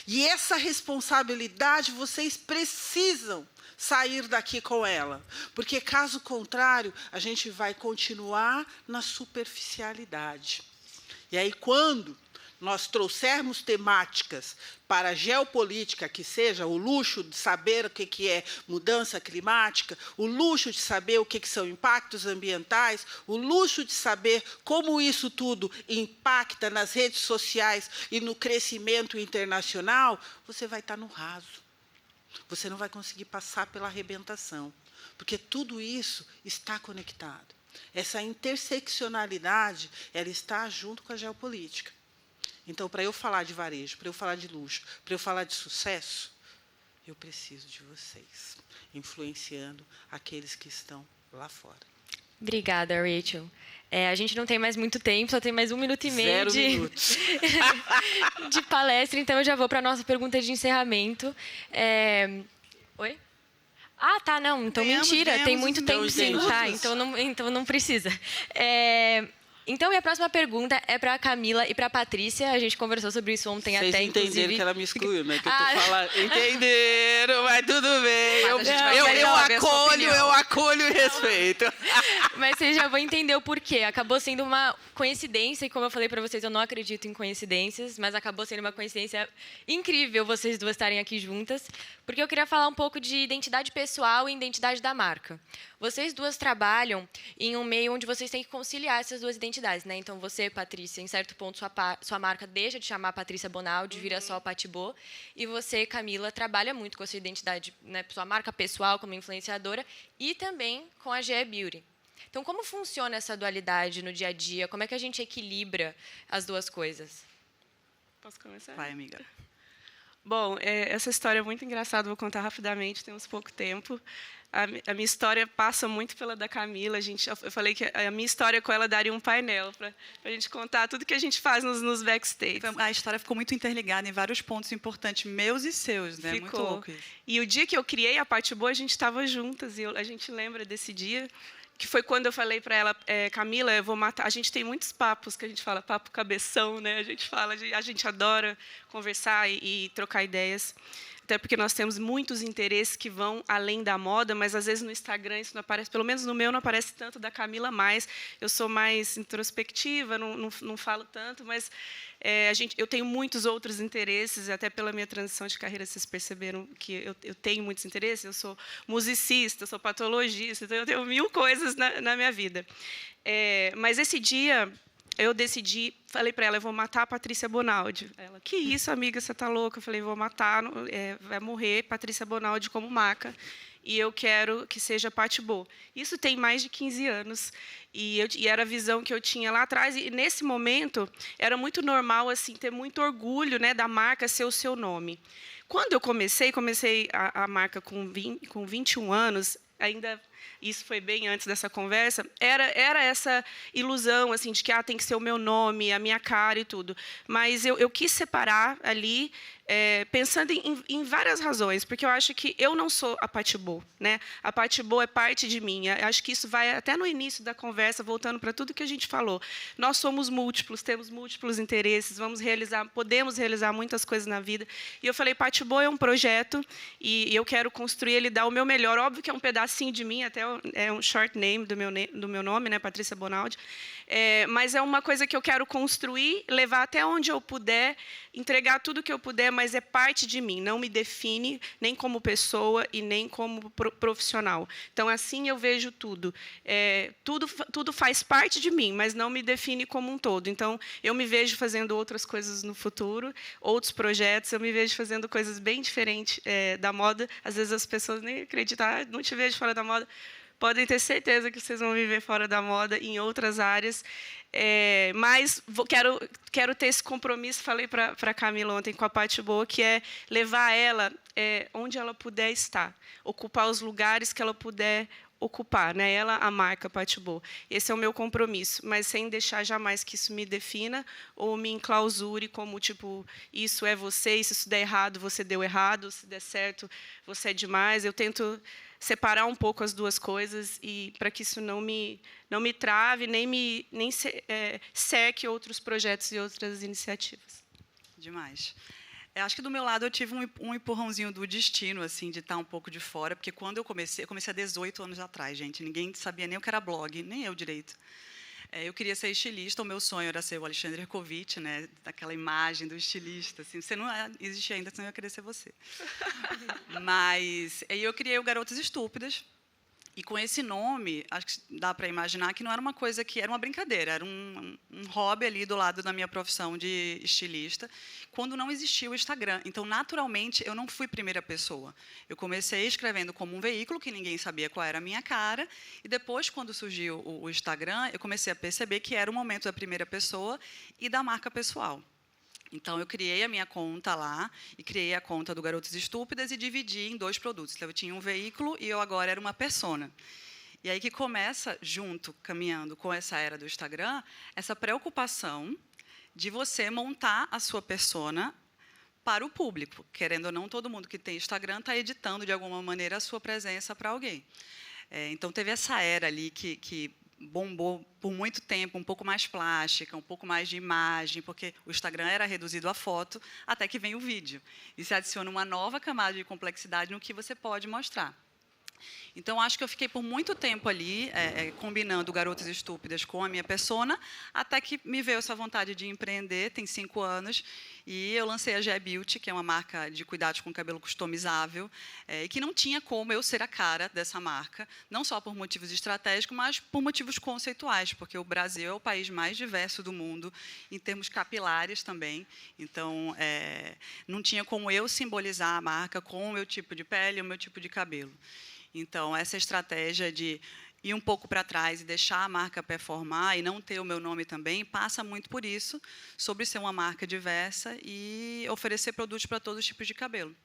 E essa responsabilidade, vocês precisam sair daqui com ela. Porque, caso contrário, a gente vai continuar na superficialidade. E aí, quando nós trouxermos temáticas para a geopolítica, que seja o luxo de saber o que é mudança climática, o luxo de saber o que são impactos ambientais, o luxo de saber como isso tudo impacta nas redes sociais e no crescimento internacional, você vai estar no raso. Você não vai conseguir passar pela arrebentação, porque tudo isso está conectado. Essa interseccionalidade, ela está junto com a geopolítica. Então, para eu falar de varejo, para eu falar de luxo, para eu falar de sucesso, eu preciso de vocês, influenciando aqueles que estão lá fora. Obrigada, Rachel. A gente não tem mais muito tempo, só tem mais 1 minuto e meio 0 minutos. de palestra, então eu já vou para a nossa pergunta de encerramento. Oi? Ah, tá, não. Então, mentira, tem muito tempo sim, tá? Então não precisa. Então, minha próxima pergunta é para a Camila e para a Patrícia. A gente conversou sobre isso ontem Vocês até, entenderam inclusive. que ela me excluiu, né? Que eu Ah. tô falando. Entenderam, mas tudo bem. Mas a gente vai querer saber a sua opinião. Eu acolho e respeito. Mas vocês já vão entender o porquê. Acabou sendo uma coincidência, e como eu falei para vocês, eu não acredito em coincidências, mas acabou sendo uma coincidência incrível vocês duas estarem aqui juntas, porque eu queria falar um pouco de identidade pessoal e identidade da marca. Vocês duas trabalham em um meio onde vocês têm que conciliar essas duas identidades, né? Então, você, Patrícia, em certo ponto, sua marca deixa de chamar Patrícia Bonaldi, vira só Patibô, e você, Camila, trabalha muito com a sua identidade, né, sua marca pessoal como influenciadora e também com a GE Beauty. Então, como funciona essa dualidade no dia a dia? Como é que a gente equilibra as duas coisas? Posso começar? Vai, amiga. Bom, essa história é muito engraçada, vou contar rapidamente, temos pouco tempo. A minha história passa muito pela da Camila. Eu falei que a minha história com ela daria um painel para a gente contar tudo que a gente faz nos backstage. A história ficou muito interligada em vários pontos importantes, meus e seus, né? Muito louco isso. E o dia que eu criei a Patibô, a gente estava juntas, e a gente lembra desse dia, que foi quando eu falei para ela, Camila, eu vou matar. A gente tem muitos papos que a gente fala, papo cabeção, né? A gente adora conversar e trocar ideias. Até porque nós temos muitos interesses que vão além da moda, mas às vezes no Instagram isso não aparece, pelo menos no meu não aparece tanto da Camila mais. Eu sou mais introspectiva, não falo tanto, mas eu tenho muitos outros interesses, até pela minha transição de carreira vocês perceberam que eu tenho muitos interesses. Eu sou musicista, eu sou patologista, então eu tenho 1000 coisas na minha vida. Mas esse dia eu decidi, falei para ela, eu vou matar a Patrícia Bonaldi. Ela, que isso, amiga, você está louca? Eu falei, vou matar, vai morrer Patrícia Bonaldi como marca, e eu quero que seja Patibô. Isso tem mais de 15 anos, e era a visão que eu tinha lá atrás, e nesse momento era muito normal assim, ter muito orgulho, né, da marca ser o seu nome. Quando eu comecei a marca com 21 anos, ainda... Isso foi bem antes dessa conversa. Era essa ilusão assim de que tem que ser o meu nome, a minha cara e tudo. Mas eu quis separar ali, pensando em várias razões, porque eu acho que eu não sou a Patibô, né? A Patibô é parte de mim. Eu acho que isso vai até no início da conversa, voltando para tudo que a gente falou. Nós somos múltiplos, temos múltiplos interesses, podemos realizar muitas coisas na vida. E eu falei, Patibô é um projeto e eu quero construir ele, dar o meu melhor. Óbvio que é um pedacinho de mim, até é um short name do meu nome, né, Patrícia Bonaldi. Mas é uma coisa que eu quero construir, levar até onde eu puder, entregar tudo que eu puder, mas é parte de mim, não me define nem como pessoa e nem como profissional. Então, assim eu vejo tudo. Tudo faz parte de mim, mas não me define como um todo. Então, eu me vejo fazendo outras coisas no futuro, outros projetos, eu me vejo fazendo coisas bem diferentes da moda. Às vezes as pessoas nem acreditam, não te vejo fora da moda. Podem ter certeza que vocês vão viver fora da moda em outras áreas. Mas quero ter esse compromisso, falei para a Camila ontem com a Patibô, que é levar ela onde ela puder estar, ocupar os lugares que ela puder ocupar, né? Ela, a marca Patibô. Esse é o meu compromisso, mas sem deixar jamais que isso me defina ou me enclausure como, tipo, isso é você, e se isso der errado, você deu errado, se der certo, você é demais. Eu tento separar um pouco as duas coisas e para que isso não me trave, nem seque outros projetos e outras iniciativas. Demais. Eu acho que do meu lado eu tive um empurrãozinho do destino, assim, de estar um pouco de fora, porque quando eu comecei há 18 anos atrás, gente, ninguém sabia nem o que era blog, nem eu direito. Eu queria ser estilista, o meu sonho era ser o Alexandre Herkovitch, né, daquela imagem do estilista. Assim, você não existe ainda, senão eu ia querer ser você. Mas aí eu criei o Garotas Estúpidas, e com esse nome, acho que dá para imaginar que não era uma coisa que era uma brincadeira, era um hobby ali do lado da minha profissão de estilista, quando não existia o Instagram. Então, naturalmente, eu não fui primeira pessoa. Eu comecei escrevendo como um veículo, que ninguém sabia qual era a minha cara, e depois, quando surgiu o Instagram, eu comecei a perceber que era o momento da primeira pessoa e da marca pessoal. Então, eu criei a minha conta lá, e criei a conta do Garotas Estúpidas e dividi em 2 produtos. Então, eu tinha um veículo e eu agora era uma persona. E aí que começa, junto, caminhando com essa era do Instagram, essa preocupação de você montar a sua persona para o público. Querendo ou não, todo mundo que tem Instagram está editando, de alguma maneira, a sua presença para alguém. Então, teve essa era ali que bombou por muito tempo, um pouco mais plástica, um pouco mais de imagem, porque o Instagram era reduzido a foto, até que vem o vídeo. E se adiciona uma nova camada de complexidade no que você pode mostrar. Então, acho que eu fiquei por muito tempo ali, combinando Garotas Estúpidas com a minha persona, até que me veio essa vontade de empreender, tem 5 anos, e eu lancei a GE Beauty, que é uma marca de cuidados com cabelo customizável, e que não tinha como eu ser a cara dessa marca, não só por motivos estratégicos, mas por motivos conceituais, porque o Brasil é o país mais diverso do mundo, em termos capilares também. Então, não tinha como eu simbolizar a marca com o meu tipo de pele e o meu tipo de cabelo. Então, essa estratégia de ir um pouco para trás e deixar a marca performar e não ter o meu nome também, passa muito por isso, sobre ser uma marca diversa e oferecer produtos para todos os tipos de cabelo.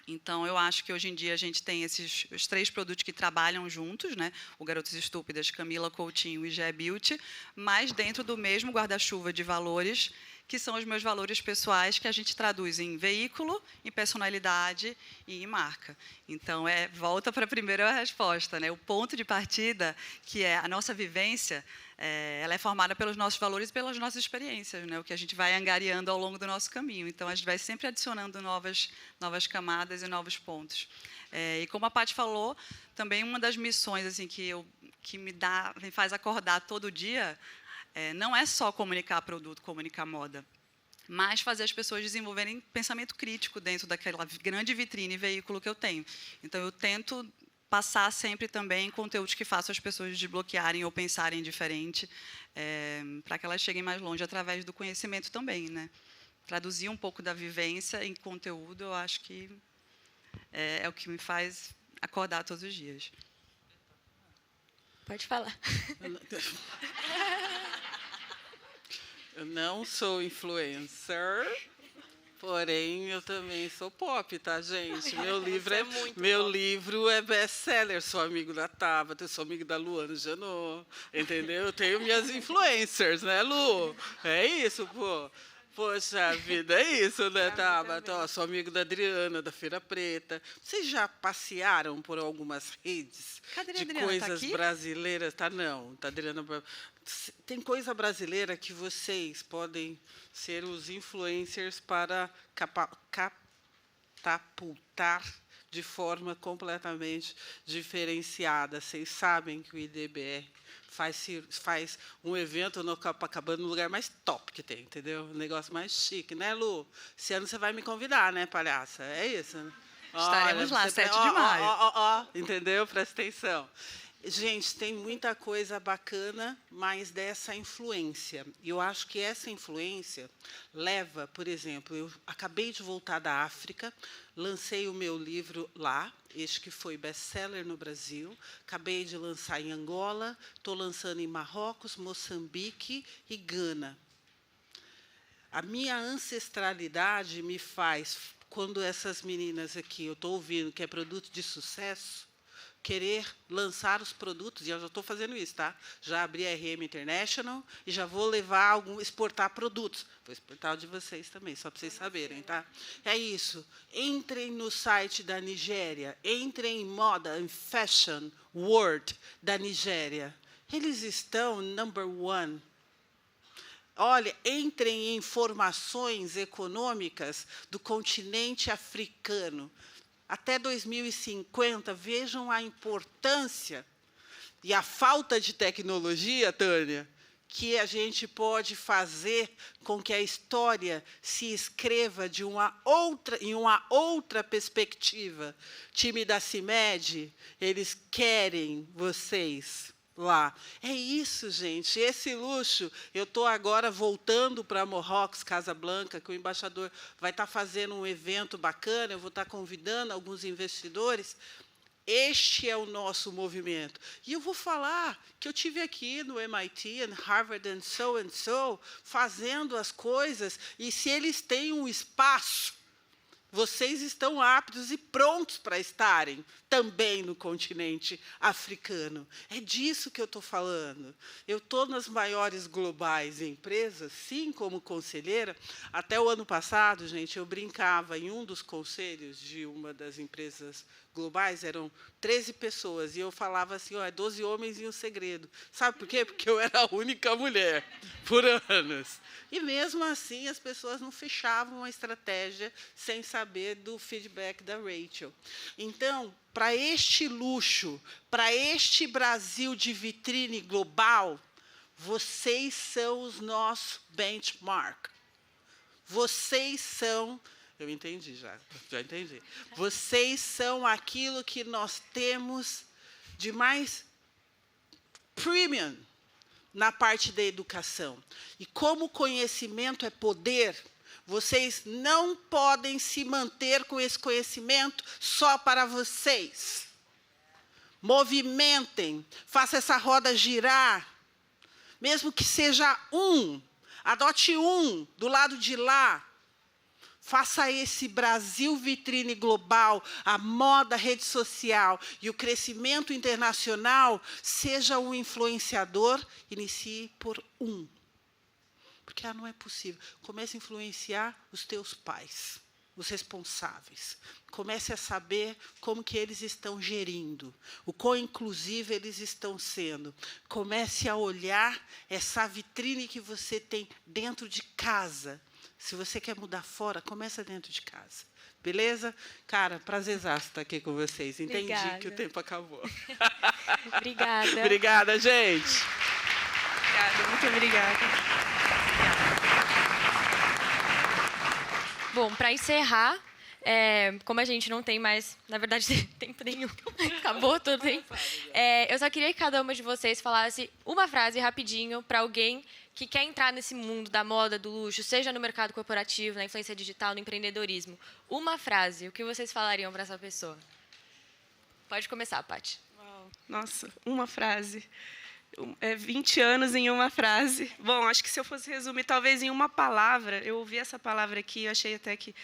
Então, eu acho que hoje em dia a gente tem os 3 produtos que trabalham juntos, né? O Garotas Estúpidas, Camila Coutinho e GE Beauty, mas dentro do mesmo guarda-chuva de valores, que são os meus valores pessoais, que a gente traduz em veículo, em personalidade e em marca. Então, volta para a primeira resposta, né? O ponto de partida, que é a nossa vivência, ela é formada pelos nossos valores e pelas nossas experiências, né? O que a gente vai angariando ao longo do nosso caminho. Então, a gente vai sempre adicionando novas camadas e novos pontos. E como a Paty falou, também uma das missões assim, que me faz acordar todo dia, não é só comunicar produto, comunicar moda, mas fazer as pessoas desenvolverem pensamento crítico dentro daquela grande vitrine e veículo que eu tenho. Então, eu tento passar sempre também conteúdos que façam as pessoas desbloquearem ou pensarem diferente, para que elas cheguem mais longe através do conhecimento também, né? Traduzir um pouco da vivência em conteúdo, eu acho que é o que me faz acordar todos os dias. Pode falar. Eu não sou influencer, porém eu também sou pop, tá, gente? Meu livro é best-seller. Sou amigo da Tabata, sou amigo da Luana Janot, entendeu? Eu tenho minhas influencers, né, Lu? É isso, pô. Poxa vida, é isso, né, Tabata? Sou amigo da Adriana, da Feira Preta. Vocês já passearam por algumas redes de coisas brasileiras? Tá, não. Tá, Adriana. Tem coisa brasileira que vocês podem ser os influencers para catapultar de forma completamente diferenciada. Vocês sabem que o IDBR faz um evento no Copacabana, no lugar mais top que tem, entendeu? Um negócio mais chique, né, Lu? Esse ano você vai me convidar, né, palhaça? É isso, né? Estaremos lá, 7 de maio. Entendeu? Presta atenção. Gente, tem muita coisa bacana, mas dessa influência. E eu acho que essa influência leva, por exemplo, eu acabei de voltar da África, lancei o meu livro lá, este que foi best-seller no Brasil, acabei de lançar em Angola, estou lançando em Marrocos, Moçambique e Gana. A minha ancestralidade me faz, quando essas meninas aqui, eu estou ouvindo que é produto de sucesso, querer lançar os produtos, e eu já estou fazendo isso, tá? Já abri a RM International e já vou exportar produtos. Vou exportar o de vocês também, só para vocês saberem, tá? É isso. Entrem no site da Nigéria, entrem em moda, em fashion world da Nigéria. Eles estão #1. Olha, entrem em informações econômicas do continente africano. Até 2050, vejam a importância e a falta de tecnologia, Tânia, que a gente pode fazer com que a história se escreva em uma outra perspectiva. Time da CIMED, eles querem vocês lá. É isso, gente. Esse luxo. Eu estou agora voltando para Marrocos, Casablanca, que o embaixador vai estar fazendo um evento bacana, eu vou estar convidando alguns investidores. Este é o nosso movimento. E eu vou falar que eu tive aqui no MIT, and Harvard, and so, fazendo as coisas, e se eles têm um espaço, vocês estão aptos e prontos para estarem também no continente africano. É disso que eu estou falando. Eu estou nas maiores globais empresas, sim, como conselheira. Até o ano passado, gente, eu brincava em um dos conselhos de uma das empresas globais eram 13 pessoas, e eu falava assim, ó, 12 homens e um segredo. Sabe por quê? Porque eu era a única mulher, por anos. E, mesmo assim, as pessoas não fechavam a estratégia sem saber do feedback da Rachel. Então, para este luxo, para este Brasil de vitrine global, vocês são os nossos benchmark. Vocês são... Eu entendi já entendi. Vocês são aquilo que nós temos de mais premium na parte da educação. E como conhecimento é poder, vocês não podem se manter com esse conhecimento só para vocês. Movimentem, faça essa roda girar, mesmo que seja adote do lado de lá. Faça esse Brasil vitrine global, a moda, a rede social e o crescimento internacional, seja um influenciador, inicie por Porque não é possível. Comece a influenciar os teus pais, os responsáveis. Comece a saber como que eles estão gerindo, o quão inclusivo eles estão sendo. Comece a olhar essa vitrine que você tem dentro de casa. Se você quer mudar fora, começa dentro de casa. Beleza? Cara, prazerzaço estar aqui com vocês. Entendi que o tempo acabou. Obrigada. Obrigada, gente. Obrigada, muito obrigada. Bom, para encerrar, como a gente não tem mais, na verdade, tempo nenhum, acabou todo o tempo, eu só queria que cada uma de vocês falasse uma frase rapidinho para alguém que quer entrar nesse mundo da moda, do luxo, seja no mercado corporativo, na influência digital, no empreendedorismo. Uma frase, o que vocês falariam para essa pessoa? Pode começar, Paty. Nossa, uma frase. 20 anos em uma frase. Bom, acho que se eu fosse resumir, talvez em uma palavra, eu ouvi essa palavra aqui, eu achei até que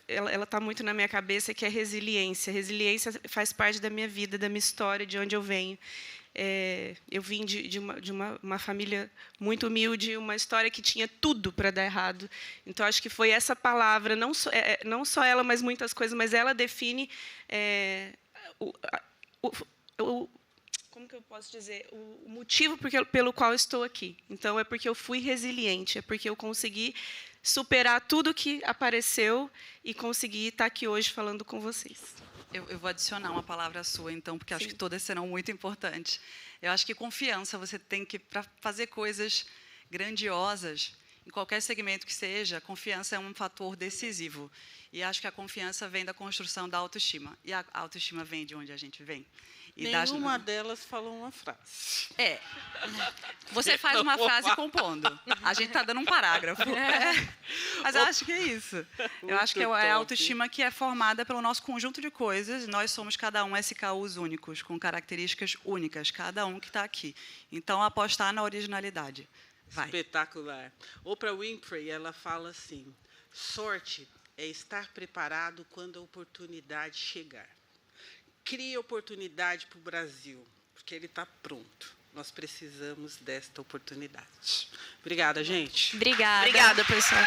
ela está muito na minha cabeça, que é resiliência. Resiliência faz parte da minha vida, da minha história, de onde eu venho. Eu vim de uma família muito humilde, uma história que tinha tudo para dar errado. Então, acho que foi essa palavra, não só ela, mas muitas coisas, mas ela define como que eu posso dizer, o motivo pelo qual estou aqui. Então, é porque eu fui resiliente, é porque eu consegui superar tudo que apareceu e consegui estar aqui hoje falando com vocês. Eu vou adicionar uma palavra sua, então, porque acho que todas serão muito importantes. Eu acho que confiança, você tem que, para fazer coisas grandiosas, em qualquer segmento que seja, confiança é um fator decisivo. E acho que a confiança vem da construção da autoestima. E a autoestima vem de onde a gente vem. Nenhuma delas falou uma frase. Você faz uma frase compondo. A gente está dando um parágrafo. Mas eu acho que é isso. Eu acho que é a autoestima que é formada pelo nosso conjunto de coisas. Nós somos cada um SKUs únicos, com características únicas, cada um que está aqui. Então, apostar na originalidade. Vai. Espetacular. Oprah Winfrey, ela fala assim, sorte é estar preparado quando a oportunidade chegar. Crie oportunidade para o Brasil, porque ele está pronto. Nós precisamos desta oportunidade. Obrigada, gente. Obrigada. Obrigada, pessoal.